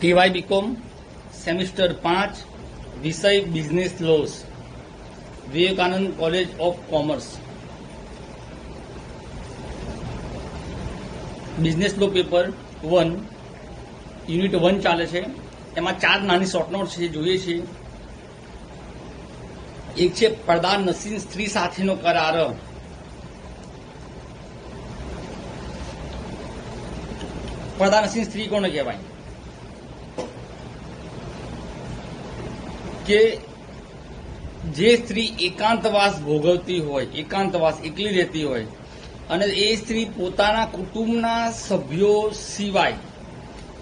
TY BCom semester 5 विषय business laws Vivekananda college of commerce business law paper 1 unit 1 ચાલે છે। એમાં 4 નાની શોર્ટ નોટ છે જોઈએ છીએ। એક છે પડદા નસીન સ્ત્રી સાથેનો કરાર। પડદા નસીન સ્ત્રી કોને કહેવાય કે જે સ્ત્રી એકાંતવાસ ભોગવતી હોય, એકાંતવાસ એકલી રહેતી હોય અને એ સ્ત્રી પોતાના કુટુંબના સભ્યો સિવાય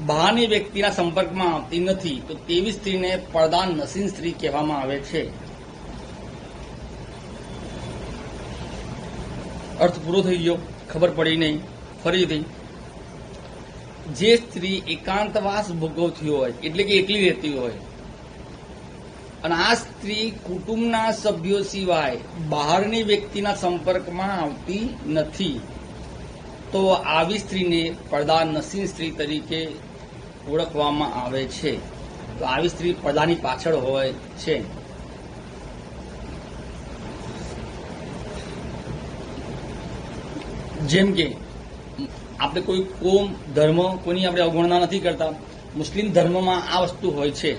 બહારની વ્યક્તિના સંપર્કમાં આવતી નથી તો તેવી સ્ત્રીને પડદા નસીન સ્ત્રી કહેવામાં આવે છે। अर्थ पूरो थई गयो, खबर पड़ी नहीं। फरीथी जे स्त्री एकांतवास भोगवती होय एटले के एकली रहती होय अने आ स्त्री कुटुंबना सभ्यो सिवाय बहारनी व्यक्तिना संपर्कमां आवती नथी तो आवी स्त्रीने પડદા નસીન स्त्री तरीके ओळखवामां आवे छे। तो आवी स्त्री પડદાनी पाछळ होय छे। जेम के આપણે કોઈ કોમ ધર્મ કોઈની આપણે અવગણના નથી કરતા। મુસ્લિમ ધર્મમાં આ વસ્તુ હોય છે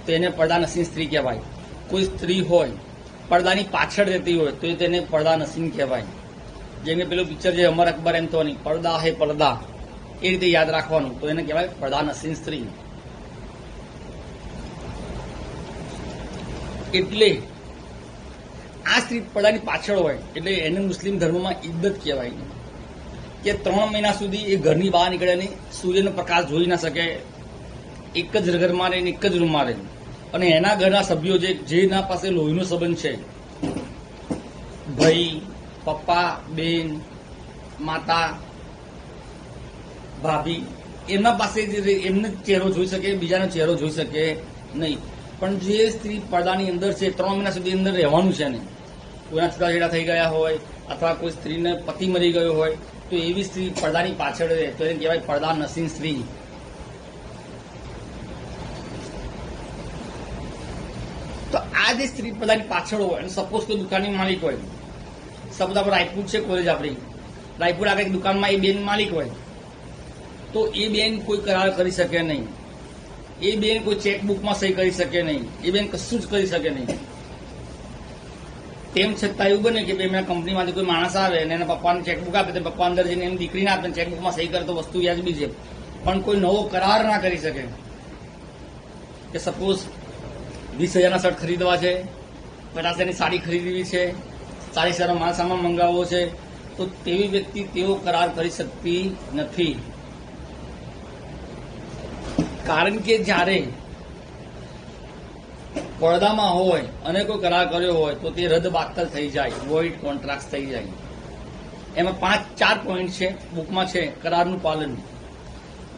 તો એને પડદા નસીન સ્ત્રી કહેવાય। કોઈ સ્ત્રી હોય પડદાની પાછળ રહેતી હોય તો તેને પડદા નસીન કહેવાય। જેમ કે પેલું પિક્ચર છે અમર અકબર એન્થોની પડદા હે પડદા એ રીતે યાદ રાખવાનું તો એને કહેવાય પડદા નસીન સ્ત્રી। એટલે આ સ્ત્રી પડદાની પાછળ હોય એટલે એને મુસ્લિમ ધર્મમાં ઇદ્દત કહેવાય કે 3 મહિના સુધી એ ઘરની બહાર નીકળે નહીં, સૂર્યનો પ્રકાશ જોઈ ના શકે, એક જ ઘરમાં રહે, એક જ રૂમમાં રહે અને એના ઘરના સભ્યો જેના પાસે લોહીનો સંબંધ છે, ભાઈ, પપ્પા, બેન, માતા, ભાભી, એમના પાસે એમને ચહેરો જોઈ શકે, બીજાનો ચહેરો જોઈ શકે નહીં। પણ જે સ્ત્રી પડદાની અંદર છે 3 મહિના સુધી અંદર રહેવાનું છે ને, કોઈના છૂટાછેડા થઈ ગયા હોય અથવા કોઈ સ્ત્રીને પતિ મરી ગયો હોય तो एवी स्त्री પડદાની પાછળ રહે તો એને કહેવાય પડદા નસીન સ્ત્રી। તો આ જે સ્ત્રી પડદાની પાછળ હોય અને સપોઝ કોઈ દુકાનની માલિક હોય, સપોઝ આપણે રાયપુર છે કોલેજ આપણી, રાયપુર આગળ દુકાનમાં એ બેન માલિક હોય તો એ બેન કોઈ કરાર કરી શકે નહીં, એ બેન કોઈ ચેકબુકમાં સહી કરી શકે નહીં, એ બેન કશું જ કરી શકે નહીં। તેમ છતાં એવું બને કે એમના કંપનીમાંથી કોઈ માણસ આવે અને એના પપ્પાને ચેકબુક આપે તો પપ્પા અંદર જઈને એની દીકરીને આપે, ચેકબુકમાં સહી કરે તો વસ્તુ વ્યાજબી છે, પણ કોઈ નવો કરાર ના કરી શકે કે સપોઝ 20,000ના શર્ટ ખરીદવા છે, 50,000ની સાડી ખરીદવી છે, 40,000નો માલ સામાન મંગાવવો છે તો તેવી વ્યક્તિ તેવો કરાર કરી શકતી નથી। કારણ કે જ્યારે પડદામાં હોય અને કોઈ કરાર કર્યો હોય તો તે રદ બાતલ થઈ જાય, વોઇડ કોન્ટ્રાક્ટ થઈ જાય। એમાં 4 પોઈન્ટ છે બુકમાં છે। કરારનું પાલન,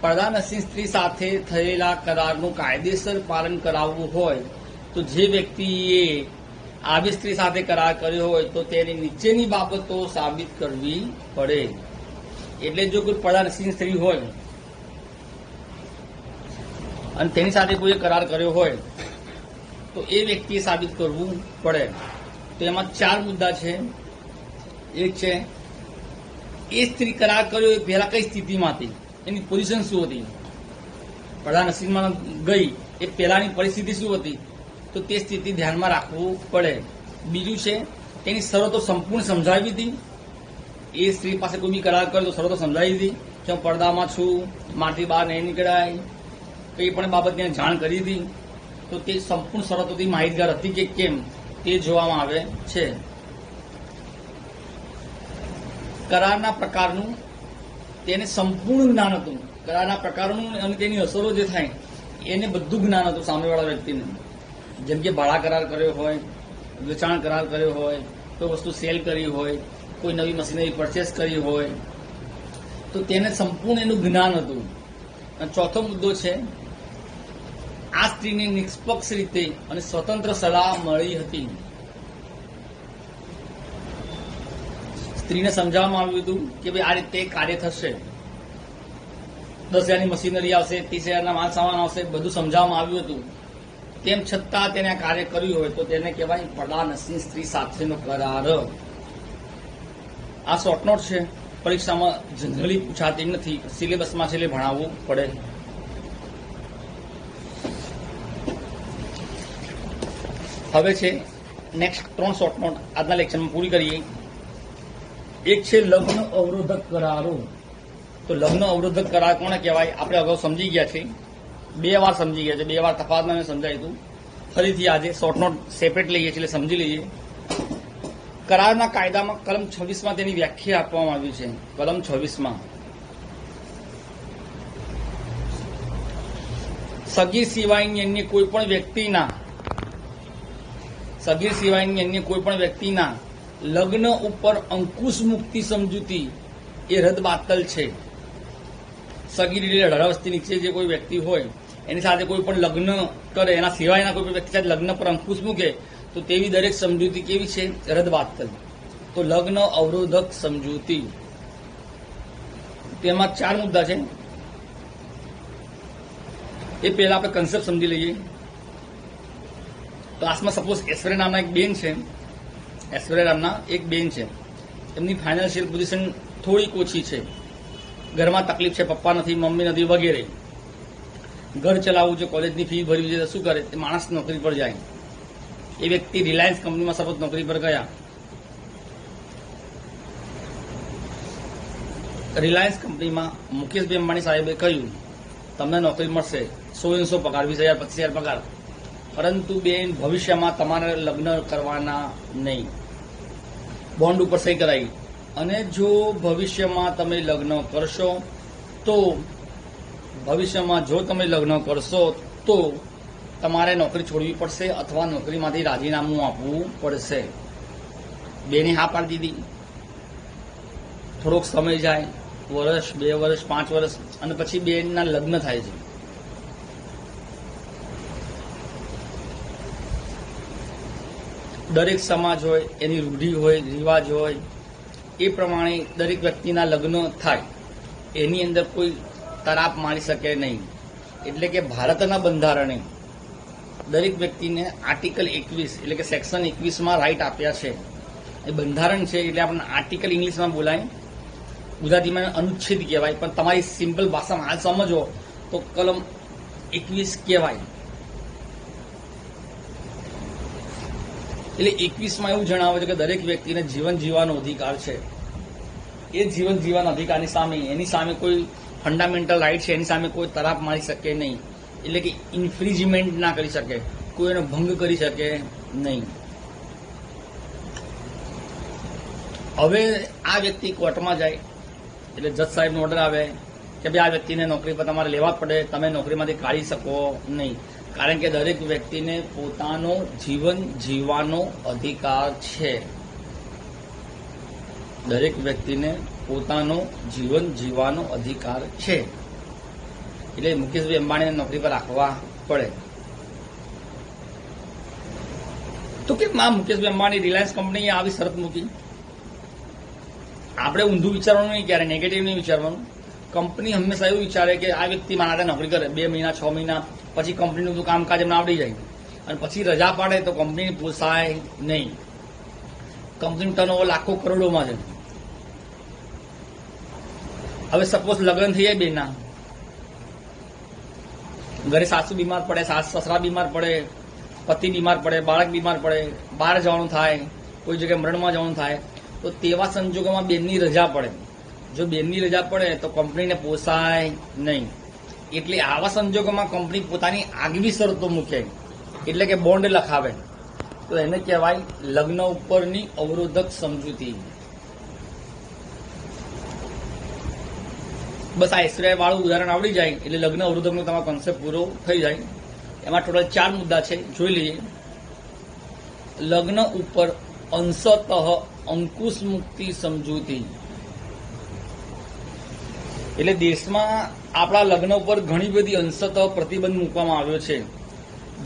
પડદા નસીન સ્ત્રી સાથે થયેલા કરારનું કાયદેસર પાલન કરાવવું હોય તો જે વ્યક્તિએ આવી સ્ત્રી સાથે કરાર કર્યો હોય તો તેની નીચેની બાબતો સાબિત કરવી પડે। એટલે જો કોઈ પડદા નસીન સ્ત્રી હોય અને તેની સાથે કોઈ કરાર કર્યો હોય તો એ વ્યક્તિએ સાબિત કરવું પડે। તો એમાં 4 મુદ્દા છે। એક છે એ સ્ત્રી કરાર કર્યો એ પહેલા કઈ સ્થિતિમાં હતી, એની પોઝિશન શું હતી, પડદા નસીનમાં ગઈ એ પહેલાની પરિસ્થિતિ શું હતી તો તે સ્થિતિ ધ્યાનમાં રાખવું પડે। બીજું છે તેની શરતો સંપૂર્ણ સમજાવી હતી, એ સ્ત્રી પાસે કોઈ બી કરાર કર્યો તો શરતો સમજાવી હતી કે હું પડદામાં છું, મારાથી બહાર નહીં નીકળાય, કઈ પણ બાબતની જાણ કરી હતી તો તે સંપૂર્ણ શરતોથી માહિતગાર હતી કે કેમ તે જોવામાં આવે છે। કરારના પ્રકારનું તેને સંપૂર્ણ જ્ઞાન હતું, કરારના પ્રકારનું અને તેની અસરો જે થાય એને બધું જ્ઞાન હતું સામેવાળા વ્યક્તિને। જેમ કે ભાડા કરાર કર્યો હોય, વેચાણ કરાર કર્યો હોય, કોઈ વસ્તુ સેલ કરી હોય, કોઈ નવી મશીનરી પરચેસ કરી હોય તો તેને સંપૂર્ણ એનું જ્ઞાન હતું। અને ચોથો મુદ્દો છે આ સ્ત્રીને નિષ્પક્ષ રીતે અને સ્વતંત્ર સલાહ મળી હતી। સ્ત્રીને સમજાવવામાં આવ્યું હતું કે ભાઈ આ રીતે કાર્ય થશે 10,000ની મશીનરી આવશે, 30,000ના માલ સામાન આવશે, બધું સમજાવવામાં આવ્યું હતું. તેમ છતાં તેને આ કાર્ય કર્યું હોય તો તેને કહેવાય પડદાનશીન સ્ત્રી સાથેનો કરાર. આ શોર્ટ નોટ છે, પરીક્ષામાં જનરલી પૂછાતી નથી, સિલેબસમાં છેલ્લે ભણાવવું પડે. હવે છે નેક્સ્ટ 3 શોર્ટ નોટ આજના લેક્ચરમાં પૂરી કરીએ. એક છે લગ્ન અવરોધક કરારો. તો લગ્ન અવરોધક કરાર કોને કહેવાય આપણે અગાઉ સમજી ગયા છે, 2 વાર સમજી ગયા છે, 2 વાર તફાવતમાં મેં સમજાવ્યું હતું. ફરીથી આજે શોર્ટ નોટ સેપરેટ લઈએ છીએ એટલે સમજી લઈએ. કરારના કાયદામાં કલમ 26માં તેની વ્યાખ્યા આપવામાં આવી છે. કલમ 26માં સગીર સિવાયની અન્ય કોઈ પણ વ્યક્તિના લગ્ન ઉપર અંકુશ મુક્તિ સમજૂતી એ રદબાતલ છે. સગીર એટલે 18 વર્ષથી નીચે જે કોઈ વ્યક્તિ હોય એની સાથે કોઈ પણ લગ્ન કરે, એના સિવાયના કોઈ પણ વ્યક્તિ સાથે લગ્ન પર અંકુશ મૂકે તો તેવી દરેક સમજૂતી કેવી છે? રદબાતલ. તો લગ્ન અવરોધક સમજૂતી, તેમાં 4 મુદ્દા છે. એ પહેલા આપણે કન્સેપ્ટ સમજી લઈએ. તો આસમાં સપોઝ ઐશ્વર્યા નામના એક બેન છે. એમની ફાઇનાન્શિયલ પોઝિશન થોડીક ઓછી છે, ઘરમાં તકલીફ છે, પપ્પા નથી, મમ્મી નથી વગેરે. ઘર ચલાવવું છે, કોલેજની ફી ભરવી છે, શું કરે? માણસ નોકરી પર જાય. એ વ્યક્તિ રિલાયન્સ કંપનીમાં સપોઝ નોકરી પર ગયા. રિલાયન્સ કંપનીમાં મુકેશભાઈ અંબાણી સાહેબે કહ્યું તમને નોકરી મળશે, 100 પગાર, 20,000 25,000 પગાર, પરંતુ બેન ભવિષ્યમાં તમારે લગ્ન કરવાના નહીં. બોન્ડ ઉપર સહી કરાવી, અને જો ભવિષ્યમાં તમે લગ્ન કરશો તો તમારે નોકરી છોડવી પડશે અથવા નોકરીમાંથી રાજીનામું આપવું પડશે. બેને હા પાડી દીધી. થોડોક સમય જાય, વર્ષ, 2 વર્ષ, 5 વર્ષ, અને પછી બેનના લગ્ન થાય છે. દરેક સમાજ હોય, એની રૂઢિ હોય, રિવાજ હોય, એ પ્રમાણે દરેક વ્યક્તિના લગ્ન થાય. એની અંદર કોઈ તરાપ મારી શકે નહીં. એટલે કે ભારતના બંધારણે દરેક વ્યક્તિને આર્ટિકલ 21 એટલે કે સેક્શન 21માં રાઇટ આપ્યા છે. એ બંધારણ છે એટલે આપણને આર્ટિકલ ઇંગ્લિશમાં બોલાય, ગુજરાતીમાં અનુચ્છેદ કહેવાય, પણ તમારી સિમ્પલ ભાષામાં હાલ સમજો તો કલમ 21 કહેવાય. એટલે 21માં એવું જણાવે છે કે દરેક વ્યક્તિને જીવન જીવવાનો અધિકાર છે. એ જીવન જીવવાના અધિકારની સામે એની સામે કોઈ ફંડામેન્ટલ રાઇટ છે, એની સામે કોઈ તરાપ મારી શકે નહીં. એટલે કે ઇન્ફ્રિજમેન્ટ ના કરી શકે, કોઈ એનો ભંગ કરી શકે નહીં. હવે આ વ્યક્તિ કોર્ટમાં જાય એટલે જજ સાહેબનો ઓર્ડર આવે કે ભાઈ આ વ્યક્તિને નોકરી પર તમારે લેવા પડે, તમે નોકરીમાંથી કાઢી શકો નહીં. કારણ કે દરેક વ્યક્તિને પોતાનો જીવન જીવવાનો અધિકાર છે. દરેક વ્યક્તિને પોતાનો જીવન જીવવાનો અધિકાર છે. એટલે મુકેશભાઈ અંબાણીને નોકરી પર રાખવા પડે. તો કેમ મુકેશભાઈ અંબાણી રિલાયન્સ કંપનીએ આવી શરત મૂકી? આપણે ઊંધું વિચારવાનું નહીં, ક્યારે નેગેટિવ નહીં વિચારવાનું. કંપની હંમેશા એવું વિચારે કે આ વ્યક્તિ મારા નોકરી કરે 2 મહિના 6 મહિના, પછી કંપનીનું બધું કામકાજ એમને આવડી જાય, અને પછી રજા પાડે તો કંપનીને પોસાય નહીં. કંપનીનું ટર્નઓવર લાખો કરોડોમાં છે. હવે સપોઝ લગ્ન થઈ જાય બેના, ઘરે સાસુ બીમાર પડે, સસરા બીમાર પડે, પતિ બીમાર પડે, બાળક બીમાર પડે, બહાર જવાનું થાય, કોઈ જગ્યાએ મરણમાં જવાનું થાય, તો તેવા સંજોગોમાં બેનની રજા પડે. જો બેનની રજા પડે તો કંપનીને પોસાય નહીં. એટલે આવા સંજોગોમાં કંપની પોતાની આગવી શરતો મૂકે, એટલે કે બોન્ડ લખાવે, તો એને કહેવાય લગ્ન ઉપરની અવરોધક સમજૂતી. બસ આ ઐશ્વર્યા વાળું ઉદાહરણ આવડી જાય એટલે લગ્ન અવરોધકનો તમારો કોન્સેપ્ટ પૂરો થઈ જાય. એમાં ટોટલ 4 મુદ્દા છે, જોઈ લઈએ. લગ્ન ઉપર અંશતઃ અંકુશ મુક્તિ સમજૂતી. એટલે દેશમાં આપણા લગ્ન ઉપર ઘણી બધી અંશતઃ પ્રતિબંધ મૂકવામાં આવ્યો છે.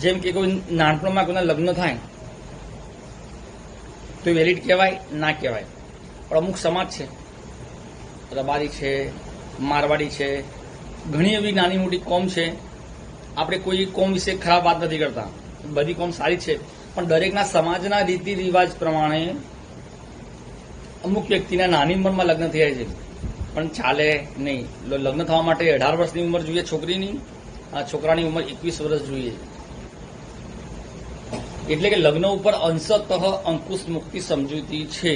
જેમ કે કોઈ નાનપણમાં કોઈના લગ્ન થાય તો વેલિડ કહેવાય ના કહેવાય. પણ અમુક સમાજ છે, રબારી છે, મારવાડી છે, ઘણી એવી નાની મોટી કોમ છે, આપણે કોઈ કોમ વિશે ખરાબ વાત નથી કરતા, બધી કોમ સારી છે, પણ દરેકના સમાજના રીતિ રિવાજ પ્રમાણે અમુક વ્યક્તિના નાની ઉંમરમાં લગ્ન થયા છે, પણ ચાલે નહીં. લગ્ન થવા માટે 18 વર્ષની ઉંમર જોઈએ છોકરીની, છોકરાની ઉંમર 21 વર્ષ જોઈએ. એટલે કે લગ્ન ઉપર અંશતઃ અંકુશ મુક્તિ સમજૂતી છે.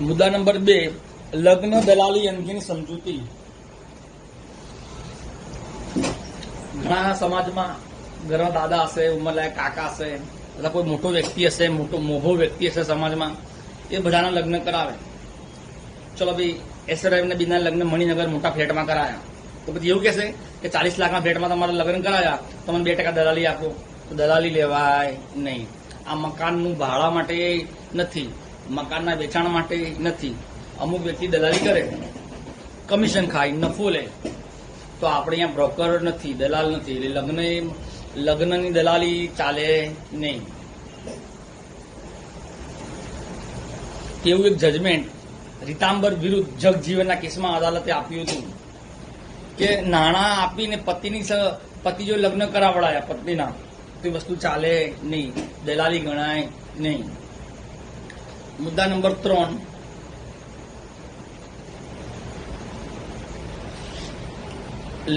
મુદ્દા નંબર 2, લગ્ન દલાલી અંગેની સમજૂતી. ઘણા સમાજમાં ઘરના દાદા હશે, ઉંમરલાયક કાકા હશે, અથવા કોઈ મોટો વ્યક્તિ હશે, મોટો મોભો વ્યક્તિ હશે સમાજમાં, એ બધાના લગ્ન કરાવે. ચલો ભાઈ એસઆરએફને બીના લગ્ન મણિનગર મોટા ફ્લેટમાં કરાયા, તો પછી એવું કહેશે કે 40 લાખના ફ્લેટમાં તમારા લગ્ન કરાયા, તમને 2% દલાલી આપો, તો દલાલી લેવાય નહીં. આ મકાનનું ભાડા માટે નથી, મકાનના વેચાણ માટે નથી. અમુક વ્યક્તિ દલાલી કરે, કમિશન ખાય, નફો લે, તો આપણે અહીંયા બ્રોકર નથી, દલાલ નથી, એટલે લગ્નની દલાલી ચાલે નહીં. એવું એક જજમેન્ટ રીતાંબર વિરુદ્ધ જગજીવનના કેસમાં અદાલતે આપ્યું હતું કે નાણાં આપીને પતિ જો લગ્ન કરાવડાયા પત્નીના, તો વસ્તુ ચાલે નહીં, દલાલી ગણાય નહીં. મુદ્દા નંબર 3,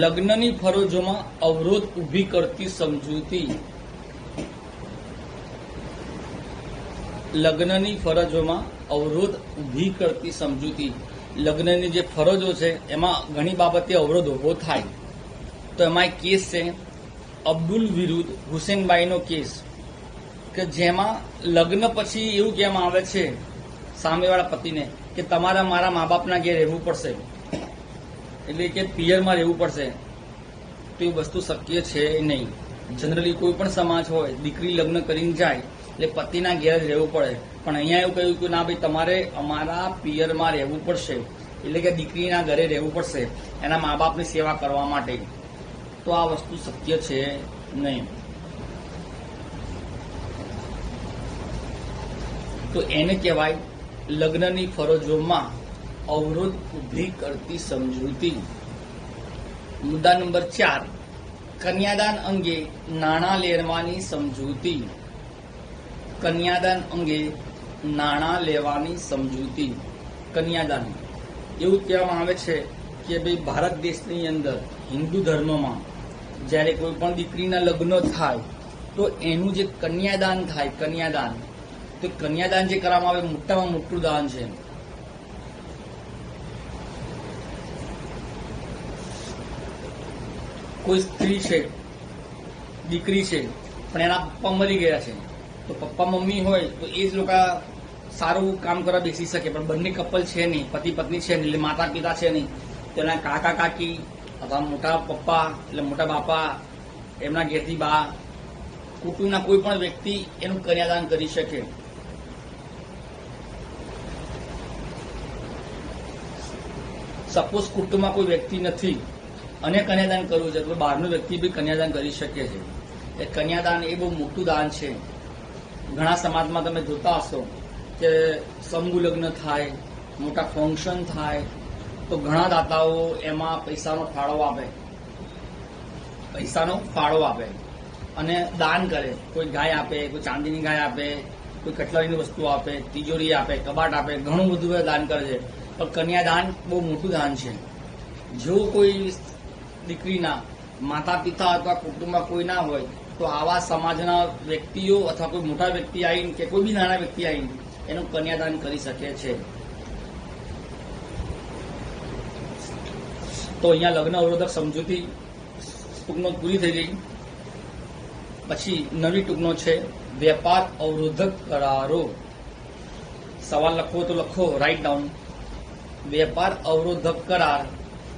લગ્નની ફરજોમાં અવરોધ ઊભી કરતી સમજૂતી. લગ્નની ફરજોમાં અવરોધ ઊભી કરતી સમજૂતી. લગ્નની જે ફરજો છે એમાં ઘણી બાબતે અવરોધ ઊભો થાય. તો એમાં એક કેસ છે અબ્દુલ વિરુદ્ધ હુસેનબાઈનો કેસ, કે જેમાં લગ્ન પછી એવું કહેવામાં આવે છે સામેવાળા પતિને કે તમારા મારા મા બાપના ઘેર રહેવું પડશે, એટલે કે પિયરમાં રહેવું પડશે. તો એ વસ્તુ શક્ય છે નહીં. જનરલી કોઈ પણ સમાજ હોય, દીકરી લગ્ન કરીને જાય એટલે પતિના ઘેર જ રહેવું પડે, પણ અહીંયા એવું કહ્યું કે ના ભાઈ તમારે અમારા પિયરમાં રહેવું પડશે, એટલે કે દીકરીના ઘરે રહેવું પડશે એના મા બાપની સેવા કરવા માટે. તો આ વસ્તુ શક્ય છે નહીં. તો એને કહેવાય લગ્નની ફરજોમાં અવરોધ ઊભી કરતી સમજૂતી. મુદ્દા નંબર 4, કન્યાદાન અંગે નાણાં લેવાની સમજૂતી. કન્યાદાન અંગે નાણાં લેવાની સમજૂતી. કન્યાદાન એવું કહેવામાં આવે છે કે ભાઈ ભારત દેશની અંદર હિન્દુ ધર્મમાં જ્યારે કોઈ પણ દીકરીના લગ્ન થાય તો એનું જે કન્યાદાન થાય, કન્યાદાન, તો કન્યાદાન જે કરવામાં આવે મોટામાં મોટું દાન છે. કોઈ સ્ત્રી છે, દીકરી છે, પણ એના પપ્પા મરી ગયા છે, તો પપ્પા મમ્મી હોય તો એ જ લોકો સારું કામ કરવા બેસી શકે, પણ બંને કપલ છે નહીં, પતિ પત્ની છે નહીં, એટલે માતા પિતા છે નહીં, તો એના કાકા કાકી અથવા મોટા પપ્પા એટલે મોટા બાપા, એમના ઘેરથી બા, કુટુંબના કોઈ પણ વ્યક્તિ એનું કન્યાદાન કરી શકે. સપોઝ કુટુંબમાં કોઈ વ્યક્તિ નથી અને કન્યાદાન કરવું છે, તો બહારનો વ્યક્તિ બી કન્યાદાન કરી શકે છે. એ કન્યાદાન એ બહુ મોટું દાન છે. ઘણા સમાજમાં તમે જોતા હશો કે સમૂહ લગ્ન થાય, મોટા ફંક્શન થાય, તો ઘણા દાતાઓ એમાં પૈસાનો ફાળો આપે અને દાન કરે. કોઈ ગાય આપે, કોઈ ચાંદીની ગાય આપે, કોઈ કટલરીની વસ્તુ આપે, તિજોરી આપે, કબાટ આપે, ઘણું બધું દાન કરે છે. પણ કન્યાદાન બહુ મોટું દાન છે. જો કોઈ દીકરીના માતા પિતા અથવા કુટુંબમાં કોઈ ના હોય તો આવા સમાજના વ્યક્તિઓ અથવા કોઈ મોટા વ્યક્તિ આવીને કે કોઈ બી નાના વ્યક્તિ આવીને એનું કન્યાદાન કરી શકે છે. તો અહીંયા લગ્ન અવરોધક સમજૂતી ટૂંકનો પૂરી થઈ ગઈ. પછી નવી ટૂંકનો છે વેપાર અવરોધક કરારો. સવાલ લખવો તો લખો, રાઇટ ડાઉન. વેપાર અવરોધક કરાર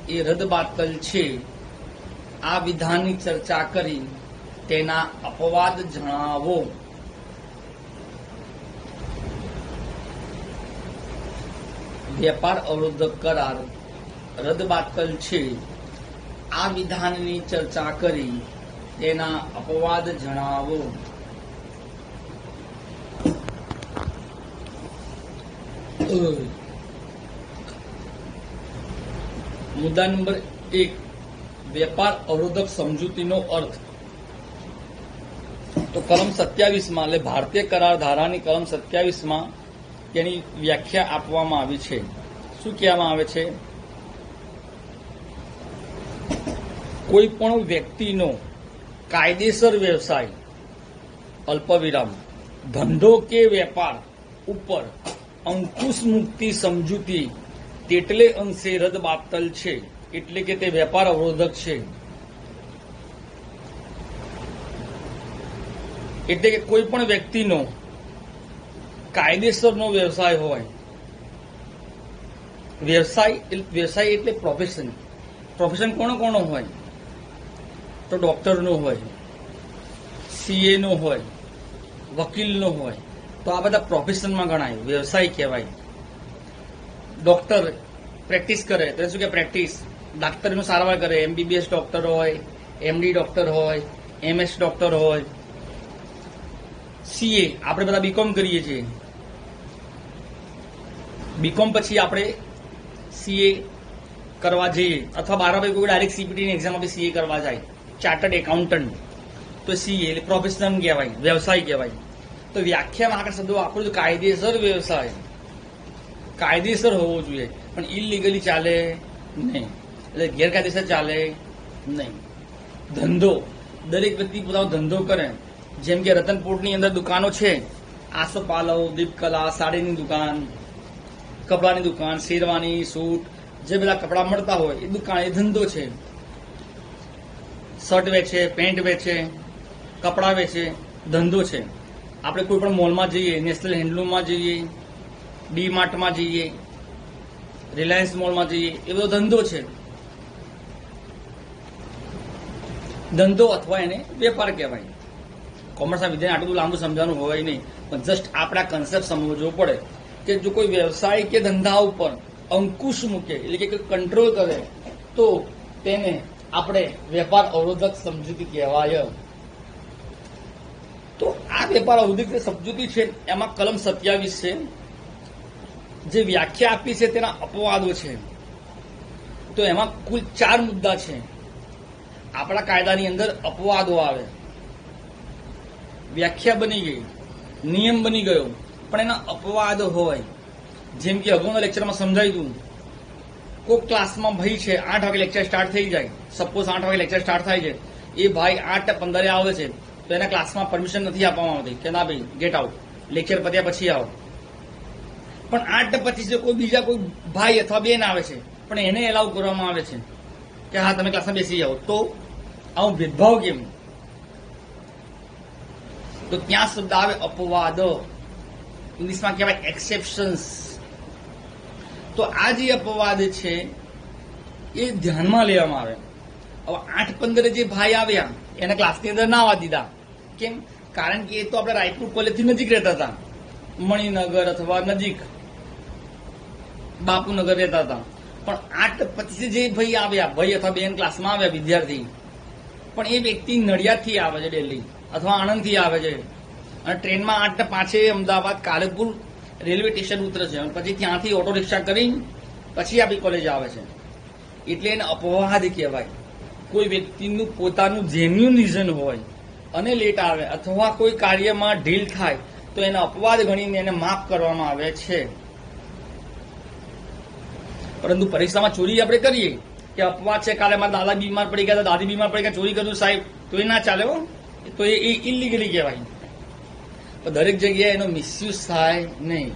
એ રદબાતલ છે. આ વિધાનની ચર્ચા કરી તેના અપવાદ જણાવો. વેપાર અવરોધક કરાર રદબાતલ છે. આ વિધાનની ચર્ચા કરી તેના અપવાદ જણાવો. મુદ્દા નંબર 1, વેપાર અવરોધક સમજૂતીનો અર્થ. તો કલમ 27 એટલે ભારતીય કરાર ધારાની કલમ 27 તેની વ્યાખ્યા આપવામાં આવી છે. શું કહેવામાં આવે છે? કોઈ પણ વ્યક્તિનો કાયદેસર વ્યવસાય અલ્પવિરામ ધંધો કે વેપાર ઉપર અંકુશ મુક્તિ સમજૂતી તેટલે અંશે રદબાતલ છે, એટલે કે તે વેપાર અવરોધક છે. એટલે કે કોઈ પણ વ્યક્તિનો કાયદેસરનો વ્યવસાય હોય, વ્યવસાય એટલે પ્રોફેશન કોનો હોય? તો ડોક્ટરનો હોય, સીએનો હોય, વકીલનો હોય. તો આ બધા પ્રોફેશનમાં ગણાય, વ્યવસાય કહેવાય. ડોક્ટર પ્રેક્ટિસ કરે તો શું કે પ્રેક્ટિસ, ડાક્ટરનું સારવાર કરે, એમબીબીએસ ડોક્ટર હોય, એમડી ડોક્ટર હોય, એમએસ ડોક્ટર હોય. સીએ આપણે બધા બીકોમ કરીએ છીએ, બીકોમ પછી આપણે સીએ કરવા જઈએ, અથવા 12 પછી કોઈ ડાયરેક્ટ સીપીટીની એક્ઝામ આપી સીએ કરવા જાય, ચાર્ટર્ડ એકાઉન્ટન્ટ. તો સીએ એટલે પ્રોફેશનલ કહેવાય, વ્યવસાય કહેવાય. તો વ્યાખ્યામાં આગળ શબ્દો આપણું તો કાયદેસર વ્યવસાય, કાયદેસર હોવો જોઈએ, પણ ઇલીગલી ચાલે નહીં, એટલે ગેરકાયદેસર ચાલે નહીં. ધંધો, દરેક વ્યક્તિ પોતાનો ધંધો કરે. જેમ કે રતનપુરની અંદર દુકાનો છે, આસોપાલવ, દીપકલા, સાડીની દુકાન, કપડાની દુકાન, શેરવાની, સૂટ, જે બધા કપડા મળતા હોય એ દુકાન, એ ધંધો છે. શર્ટ વેચે, પેન્ટ વેચે, કપડા વેચે, ધંધો છે. આપણે કોઈ પણ મોલમાં જઈએ, નેશનલ હેન્ડલૂમમાં જઈએ, ડી માર્ટમાં જઈએ, રિલાયન્સ મોલમાં જઈએ, એ બધો ધંધો છે. ધંધો અથવા એને વેપાર કહેવાય. કોમર્સના વિદ્યાર્થીને આટલું લાંબુ સમજાવવાનું હોય નહીં, પણ જસ્ટ આપણા કન્સેપ્ટ સમજવો પડે કે જો કોઈ વ્યવસાય કે ધંધા ઉપર અંકુશ મૂકે, એટલે કે કંટ્રોલ કરે, તો તેને આપણે વેપાર અવરોધક સમજૂતી કહેવાય. તો આ વેપાર અવરોધક સમજૂતી છે, એમાં કલમ 27 છે, જે વ્યાખ્યા આપી છે તેના અપવાદો છે. તો એમાં કુલ 4 મુદ્દા છે. આપણા કાયદાની અંદર અપવાદો આવે. વ્યાખ્યા બની ગઈ, નિયમ બની ગયો, પણ એના અપવાદ હોય. જેમ કે અગાઉના લેક્ચરમાં સમજાવ્યું હતું, કોઈ ક્લાસમાં ભાઈ છે, 8 વાગે લેક્ચર સ્ટાર્ટ થઈ જાય, સપોઝ 8 વાગે લેક્ચર સ્ટાર્ટ થાય છે, એ ભાઈ 8:15 આવે છે, તો એના ક્લાસમાં પરમિશન નથી આપવામાં આવતી કે ના ભાઈ ગેટ આઉટ, લેક્ચર પત્યા પછી આવો. પણ 8:25 કોઈ બીજા કોઈ ભાઈ અથવા બેન આવે છે, પણ એને એલાઉ કરવામાં આવે છે કે હા તમે ક્લાસમાં બેસી જાઓ. તો આવું ભેદભાવ કેમ? તો ત્યાં શબ્દ આવે અપવાદ, ઇંગ્લિશમાં કહેવાય એક્સેપ્શન્સ. તો આ જે અપવાદ છે એ ધ્યાનમાં લેવામાં આવે. હવે 8:15 જે ભાઈ આવ્યા એને ક્લાસની અંદર ના આવવા દીધા. કેમ? કારણ કે એ તો આપણે રાયપુર કોલેજથી નજીક રહેતા હતા, મણિનગર અથવા નજીક બાપુનગર રહેતા હતા. પણ 8:25 જે ભાઈ આવ્યા, ભાઈ અથવા બેન ક્લાસમાં આવ્યા, વિદ્યાર્થી, પણ એ વ્યક્તિ નડિયાદથી આવે છે દિલ્હી અથવા આણંદથી આવે છે, અને ટ્રેનમાં 8:05 અમદાવાદ કાલેપુર રેલવે સ્ટેશન ઉતરે છે, અને પછી ત્યાંથી ઓટો રિક્ષા કરી પછી આપણી કોલેજ આવે છે. એટલે એને અપવાદ કહેવાય. કોઈ વ્યક્તિનું પોતાનું જેન્યુન રીઝન હોય અને લેટ આવે, અથવા કોઈ કાર્યમાં ઢીલ થાય, તો એને અપવાદ ગણીને એને માફ કરવામાં આવે છે. પરંતુ પરીક્ષામાં ચોરી આપણે કરીએ કે અપવાદ છે, કાલે મારા દાદા બીમાર પડી ગયા, દાદી બીમાર પડી ગયા, ચોરી કર્યું સાહેબ, તો એ ના ચાલે હો, તો એ ઇલીગલી કહેવાય. પણ દરેક જગ્યાએ એનો મિસયુઝ થાય નહીં,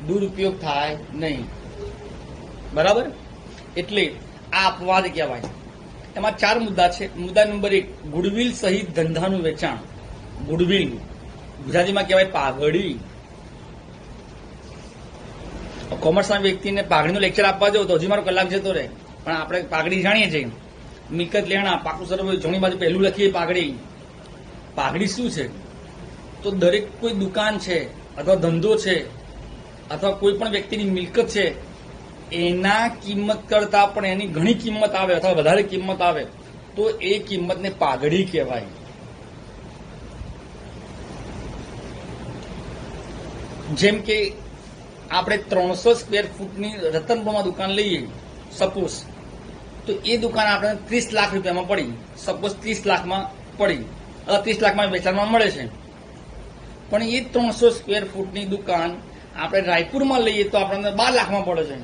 દુરુપયોગ થાય નહીં. બરાબર? એટલે આ અપવાદ કહેવાય. એમાં 4 મુદ્દા છે. મુદ્દા નંબર 1, ગુડવિલ સહિત ધંધાનું વેચાણ. ગુડવિલ ગુજરાતીમાં કહેવાય પાઘડી. કોમર્સના વ્યક્તિને પાઘડીનો લેક્ચર આપવા જાવ તો હજી મારો કલાક જતો રહે. પણ આપણે પાઘડી જાણીએ છીએ, મિલકત લેણા, પાકું સરવ, જમણી બાજુ પહેલું લખીએ પાઘડી. પાઘડી શું છે? તો દરેક કોઈ દુકાન છે અથવા ધંધો છે અથવા કોઈ પણ વ્યક્તિની મિલકત છે, એના કિંમત કરતા પણ એની ઘણી કિંમત આવે અથવા વધારે કિંમત આવે, તો એ કિંમતને પાઘડી કહેવાય. જેમ કે આપણે 300 સ્ક્વેર ફૂટની રતનપુરમાં દુકાન લઈએ સપોઝ, તો એ દુકાન આપણે 30 લાખ રૂપિયામાં પડી, સપોઝ 30 લાખમાં પડી, 30 લાખમાં વેચાણમાં મળે છે. પણ એ 300 સ્ક્વેર ફૂટની દુકાન આપણે રાયપુરમાં લઈએ તો આપણને 12 લાખમાં પડે છે.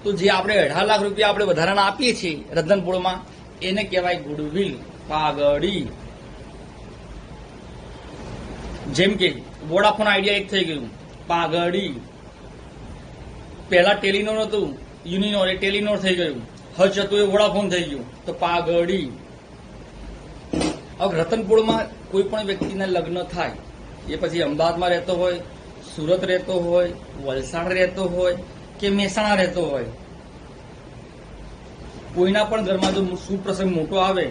તો જે આપણે 18 લાખ રૂપિયા આપણે વધારાના આપીએ છીએ રતનપુરમાં, એને કહેવાય ગુડવિલ, પાઘડી. જેમ કે વોડાફોન આઈડિયા એક થઈ ગયું, પાઘડી. પહેલા ટેલિનોર હતું, યુનિનોર, એ ટેલિનોર થઈ ગયું. હચ હતું, એ વોડાફોન થઈ ગયું, તો પાઘડી. હવે રતનપુરમાં કોઈ પણ વ્યક્તિના લગ્ન થાય, એ પછી અમદાવાદમાં રહેતો હોય, સુરત રહેતો હોય, વલસાડ રહેતો હોય કે મહેસાણા રહેતો હોય, કોઈના પણ ઘરમાં જો સુપ્રસંગ મોટો આવે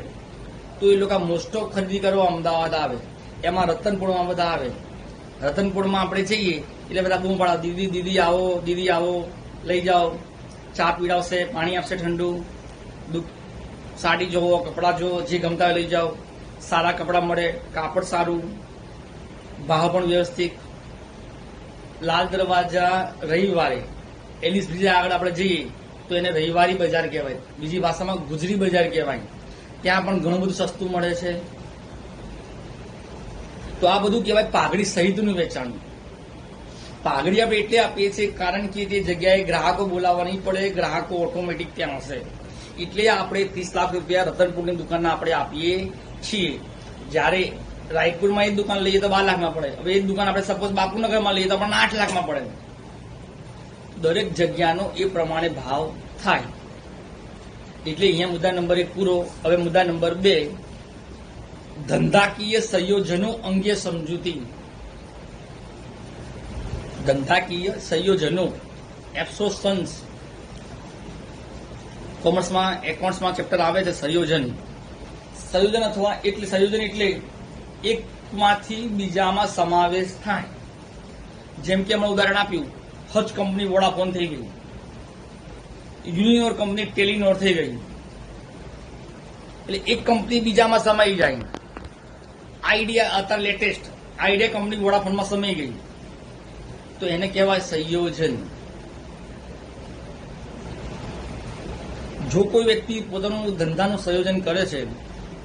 તો એ લોકો મોસ્ટ ઓફ ખરીદી કરવા અમદાવાદ આવે. એમાં રતનપુરમાં બધા આવે. રતનપુરમાં આપણે જઈએ એટલે બધા બૂમ પાડે, દીદી દીદી આવો, દીદી આવો, લઈ જાઓ, ચા પીવડાવશે, પાણી આપશે ઠંડુ, સાડી જોવો, કપડાં જોવો, જે ગમતા હોય લઈ જાઓ. સારા કપડાં મળે, કાપડ સારું, ભાવ પણ વ્યવસ્થિત. લાલ દરવાજા રવિવારે એલિસ બ્રિજ આગળ આપણે જઈએ તો એને રવિવારી બજાર કહેવાય, બીજી ભાષામાં ગુજરી બજાર કહેવાય. ત્યાં પણ ઘણું બધું સસ્તું મળે છે. તો આ બધું કહેવાય પાઘડી સહિતનું વેચાણ. પાઘડી આપણે એટલે આપીએ છીએ કારણ કે તે જગ્યાએ ગ્રાહકો બોલાવવા નહીં પડે, ગ્રાહકો ઓટોમેટિક ત્યાં હશે. એટલે આપણે 30 લાખ રૂપિયા રતનપુરની દુકાનના આપણે આપીએ છીએ. જ્યારે રાયપુરમાં એક દુકાન લઈએ તો 12 લાખમાં પડે. હવે એક દુકાન આપણે સપોઝ બાપુનગરમાં લઈએ તો આપણને 8 લાખમાં પડે. દરેક જગ્યાનો એ પ્રમાણે ભાવ થાય. એટલે અહીંયા મુદ્દા નંબર 1 પૂરો. હવે મુદ્દા નંબર 2, ધંધાકીય સંયોજનો અંગે સમજૂતી. ધંધાકીય સંયોજનો, એસોસિએશન્સ. કોમર્સમાં, એકાઉન્ટ્સમાં ચેપ્ટર આવે છે સંયોજન. સંયોજન અથવા એટલે સંયોજન એટલે એકમાંથી બીજામાં સમાવેશ થાય. જેમ કે હમણાં ઉદાહરણ આપ્યું, હચ કંપની વોડાફોન થઈ ગઈ, યુનિનોર કંપની ટેલિનોર થઈ ગઈ. એટલે એક કંપની બીજામાં સમાઈ જાય. આઈડિયા અત્યારે લેટેસ્ટ આઈડિયા કંપની વોડાફોનમાં સમાઈ ગઈ, તો એને કહેવાય સંયોજન. જો કોઈ વ્યક્તિ પોતાનું ધંધાનું સંયોજન કરે છે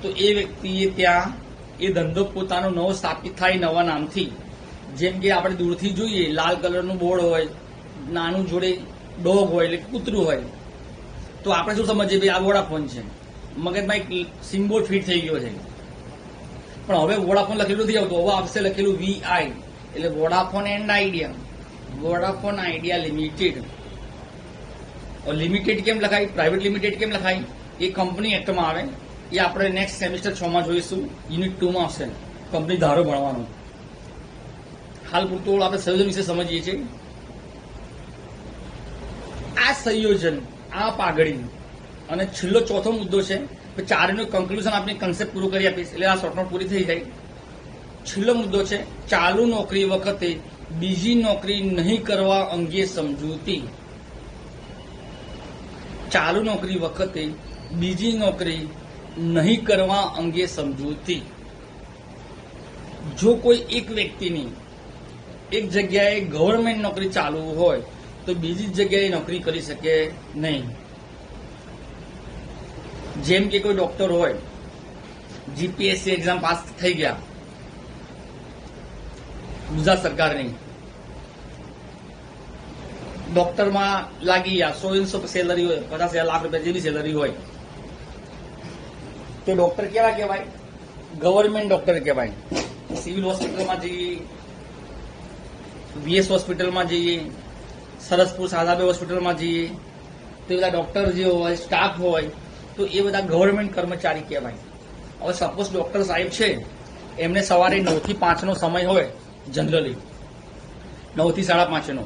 તો એ વ્યક્તિએ ત્યાં એ ધંધો પોતાનો નવો સ્થાપિત થાય નવા નામથી. જેમ કે આપણે દૂરથી જોઈએ, લાલ કલરનું બોર્ડ હોય, નાનું જોડે ડોગ હોય એટલે કૂતરું હોય, તો આપણે શું સમજીએ ભાઈ આ વોડાફોન છે, મગજમાં એક સિમ્બોલ ફિટ થઈ ગયો છે. પણ હવે વોડાફોન લખેલું નથી આવતું, હવે આવશે લખેલું VI, એટલે Vodafone and idea, Vodafone idea limited. Limited કેમ લખાય, પ્રાઇવેટ લિમિટેડ કેમ લખાય, એ કંપની એક્ટમાં આવે. એ આપણે નેક્સ્ટ સેમિસ્ટર 6 માં જોઈશું, યુનિટ 2 માં આવશે કંપની ધારો ભણવાનું. હાલ પૂરતું આપણે સંયોજન વિશે સમજીએ છીએ. આ સંયોજન, આ પાઘડી, અને છેલ્લો ચોથો મુદ્દો છે, ચારનું કન્ક્લુઝન આપણે કન્સેપ્ટ પૂરું કરી આપીશ એટલે આ શોર્ટ નોટ પૂરી થઈ જાય. છેલ્લો મુદ્દો છે ચાલુ નોકરી વખતે બીજી નોકરી નહીં કરવા અંગે સમજૂતી. ચાલુ નોકરી વખતે બીજી નોકરી નહીં કરવા અંગે સમજૂતી. જો કોઈ એક વ્યક્તિની એક જગ્યાએ ગવર્મેન્ટ નોકરી ચાલુ હોય તો બીજી જગ્યાએ નોકરી કરી શકે નહીં. જેમ કે કોઈ ડોક્ટર હોય, જીપીએસસી એક્ઝામ પાસ થઈ ગયા ગુજરાત સરકારની, ડોક્ટરમાં લાગી ગયા, 100 સેલરી હોય, 50,000 લાખ રૂપિયા જેવી સેલરી હોય, તો ડોક્ટર કેવા કહેવાય? ગવર્મેન્ટ ડોક્ટર કહેવાય. સિવિલ હોસ્પિટલમાં જઈએ, VS હોસ્પિટલમાં જઈએ, સરસપુર સાદાબે હોસ્પિટલમાં જઈએ, તો બધા ડોક્ટર જે હોય, સ્ટાફ હોય, તો એ બધા ગવર્મેન્ટ કર્મચારી કહેવાય. હવે સપોઝ ડોક્ટર સાહેબ છે, એમને સવારે 9 થી 5 નો સમય હોય, જનરલી 9 થી 5:30 નો,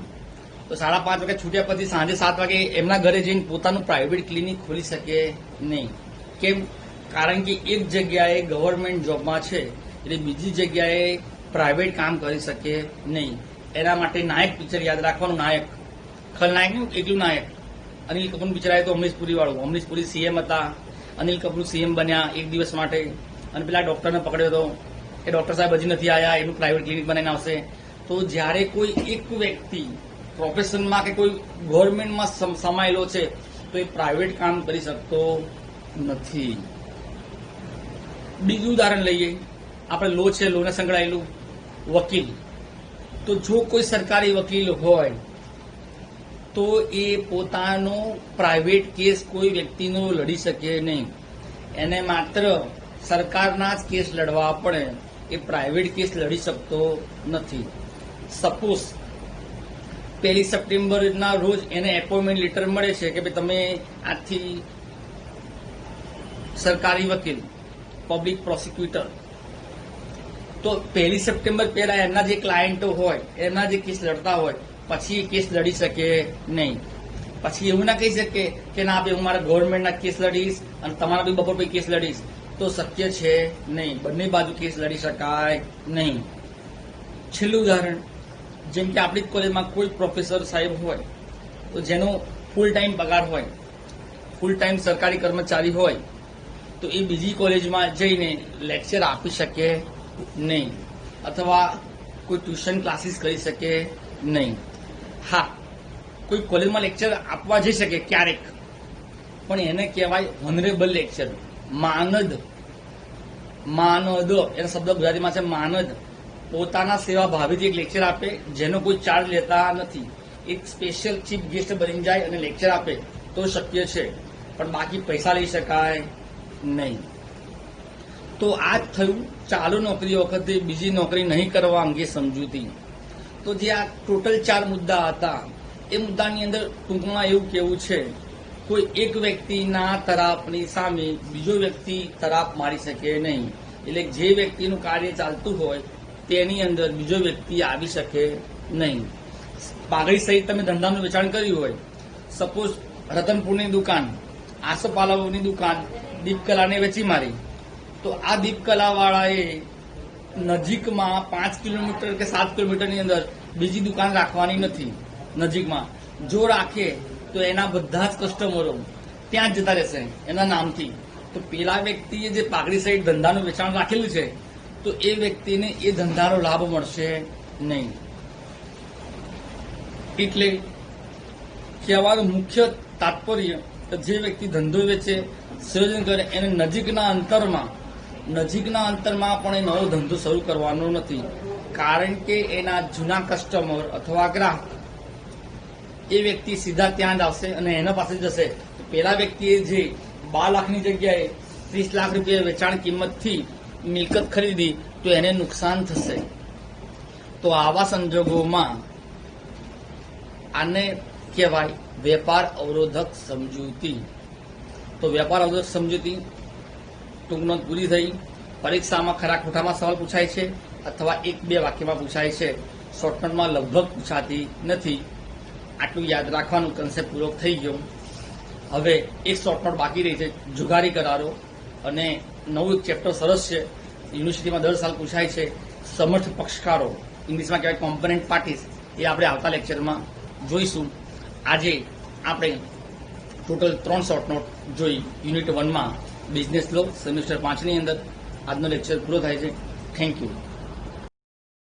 તો 5:30 વાગે છૂટ્યા પછી સાંજે 7 વાગે એમના ઘરે જઈને પોતાનું પ્રાઇવેટ ક્લિનિક ખોલી શકે નહીં. કેમ? કારણ કે એક જગ્યાએ ગવર્મેન્ટ જોબમાં છે એટલે બીજી જગ્યાએ પ્રાઇવેટ કામ કરી શકે નહીં. એના માટે નાયક પિક્ચર યાદ રાખવાનું. નાયક, ખલનાયક નહીં, એકલું નાયક. અનિલ કપૂર પિક્ચર આવ્યું તો અમરીશ પુરી વાળું. અમરીશ પુરી CM હતા, અનિલ કપૂર CM બન્યા એક દિવસ માટે, અને પેલા ડોક્ટરને પકડ્યો હતો, એ ડોક્ટર સાહેબ હજી નથી આવ્યા, એનું પ્રાઇવેટ ક્લિનિક બનાવીને આવશે. તો જ્યારે કોઈ એક વ્યક્તિ પ્રોફેશનમાં કે કોઈ ગવર્મેન્ટમાં સમાયેલો છે તો એ પ્રાઇવેટ કામ કરી શકતો નથી. બીજું ઉદાહરણ લઈએ, આપણે લો છે, લોને સંકળાયેલું વકીલ. તો જો કોઈ સરકારી વકીલ હોય તો એ પોતાનો પ્રાઇવેટ કેસ કોઈ વ્યક્તિનો લડી શકે નહીં. એને માત્ર સરકારના જ કેસ લડવા પડે, એ પ્રાઇવેટ કેસ લડી શકતો નથી. સપોઝ 1 સપ્ટેમ્બરના રોજ એને એપોઇન્ટમેન્ટ લેટર મળે છે કે ભાઈ તમે આજથી સરકારી વકીલ, પબ્લિક પ્રોસિક્યુટર. તો 1 સપ્ટેમ્બર પહેલા એમના જે ક્લાયન્ટો હોય, એમના જે કેસ લડતા હોય, પછી એ કેસ લડી શકે નહીં. પછી એવું ના કહી શકે કે ના ભાઈ હું મારા ગવર્મેન્ટના કેસ લડીશ અને તમારા બી બપોર પછી કેસ લડીશ. તો શક્ય છે નહીં, બંને બાજુ કેસ લડી શકાય નહીં. છેલ્લું ઉદાહરણ, જેમ કે આપણી જ કોલેજમાં કોઈ પ્રોફેસર સાહેબ હોય તો જેનો ફૂલ ટાઈમ પગાર હોય, ફૂલ ટાઈમ સરકારી કર્મચારી હોય, તો એ બીજી કોલેજમાં જઈને લેક્ચર આપી શકે નહીં અથવા કોઈ ટ્યુશન ક્લાસીસ કરી શકે નહીં. હા, કોઈ કોલેજમાં લેક્ચર આપવા જઈ શકે ક્યારેક, પણ એને કહેવાય હોનરેબલ લેક્ચર. માનદ એનો શબ્દ ગુજરાતીમાં છે માનદ. પોતાના સેવા ભાવેથી એક લેક્ચર આપે જેનો કોઈ ચાર્જ લેતા નથી. એક સ્પેશિયલ ચીફ ગેસ્ટ બની જાય અને લેક્ચર આપે તો શક્ય છે, પણ બાકી પૈસા લઈ શકાય નહીં. તો આ જ થયું ચાલુ નોકરી વખતે બીજી નોકરી નહીં કરવા અંગે સમજૂતી. તો જે આ ટોટલ 4 મુદ્દા હતા, એ મુદ્દાની અંદર ટૂંકમાં એવું કેવું છે, કોઈ એક વ્યક્તિના તરાપની સામે બીજો વ્યક્તિ તરાપ મારી શકે નહીં. એટલે જે વ્યક્તિનું કાર્ય ચાલતું હોય તેની અંદર બીજો વ્યક્તિ આવી શકે નહીં. પાઘડી સહિત તમે ધંધાનું વેચાણ કર્યું હોય, સપોઝ રતનપુરની દુકાન, આસોપાલવની દુકાન દીપકલાને વેચી મારી, તો આ દીપકલાવાળાએ નજીકમાં 5 કિલોમીટર કે 7 કિલોમીટરની અંદર બીજી દુકાન રાખવાની નથી. નજીકમાં જો રાખે તો એના બધા જ કસ્ટમરો ત્યાં જ જતા રહેશે એના નામથી. તો પેલા વ્યક્તિએ જે પાઘડી સહિત ધંધાનું વેચાણ રાખેલું છે તો એ વ્યક્તિને એ ધંધાનો લાભ મળશે નહીં. એટલે કહેવાનું મુખ્ય તાત્પર્ય કે જે વ્યક્તિ ધંધો વેચે, સંયોજન કરે, એને નજીકના અંતરમાં પણ એ નવો ધંધો શરૂ કરવાનો નથી. કારણ કે એના જૂના કસ્ટમર અથવા ગ્રાહક એ વ્યક્તિ સીધા ત્યાં જ આવશે અને એના પાસે જશે. પેલા વ્યક્તિએ જે 12 લાખની જગ્યાએ 30 લાખ રૂપિયા વેચાણ કિંમતથી મિલકત ખરીદી તો એને નુકસાન થશે. તો આવા સંજોગોમાં આને કહેવાય વેપાર અવરોધક સમજૂતી. તો વેપાર અવરોધક સમજૂતી ટૂંકનોંધ પૂરી થઈ. પરીક્ષામાં ખરા ખોટામાં સવાલ પૂછાય છે અથવા 1-2 વાક્યમાં પૂછાય છે. શોર્ટનોટમાં લગભગ પૂછાતી નથી. આટલું યાદ રાખવાનું, કન્સેપ્ટ પૂરો થઈ ગયો. હવે એક શોર્ટનોટ બાકી રહી છે, જુગારી કરારો, અને નવું ચેપ્ટર સરસ છે, યુનિવર્સિટીમાં દર સાલ પૂછાય છે, સમર્થ પક્ષકારો, ઇંગ્લિશમાં કહેવાય કોમ્પોનન્ટ પાર્ટીસ. એ આપણે આવતા લેક્ચરમાં જોઈશું. આજે આપણે ટોટલ 3 શોર્ટનોટ જોઈ યુનિટ 1માં બિઝનેસ લો સેમિસ્ટર 5ની અંદર. આજનો લેક્ચર પૂરો થાય છે. Thank you.